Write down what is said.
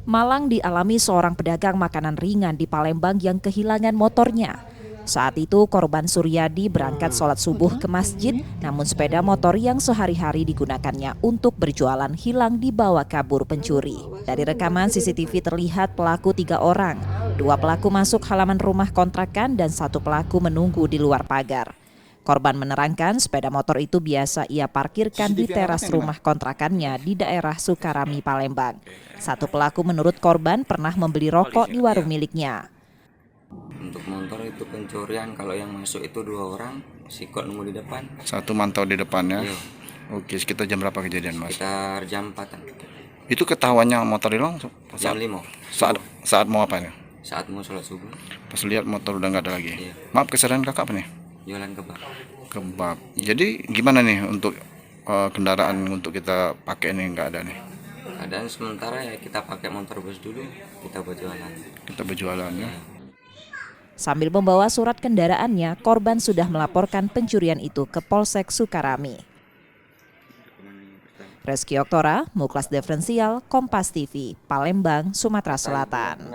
Malang dialami seorang pedagang makanan ringan di Palembang yang kehilangan motornya. Saat itu korban Suryadi berangkat sholat subuh ke masjid, namun sepeda motor yang sehari-hari digunakannya untuk berjualan hilang dibawa kabur pencuri. Dari rekaman CCTV terlihat pelaku 3 orang. 2 pelaku masuk halaman rumah kontrakan dan 1 pelaku menunggu di luar pagar. Korban menerangkan sepeda motor itu biasa ia parkirkan di teras rumah kontrakannya di daerah Sukarami, Palembang. 1 pelaku menurut korban pernah membeli rokok di warung miliknya. Untuk motor itu pencurian, kalau yang masuk itu 2 orang, sikot nunggu di depan. 1 mantau di depannya. Iya. Oke, sekitar jam berapa kejadian, Mas? Sekitar jam 4-an. Itu ketahuannya motor hilang Jam 5. saat mau apa nih? Saat mau sholat subuh. Pas lihat motor udah nggak ada lagi. Iya. Maaf, kesadaran kakak apa nih? Jualan kebab. Kebab. Jadi gimana nih untuk kendaraan untuk kita pakai nih, nggak ada nih? Keadaan sementara ya kita pakai motor bus dulu, kita berjualan. Kita berjualan ya. Sambil membawa surat kendaraannya, korban sudah melaporkan pencurian itu ke Polsek Sukarami. Reski Oktora, Muklas Diferensial, Kompas TV, Palembang, Sumatera Selatan.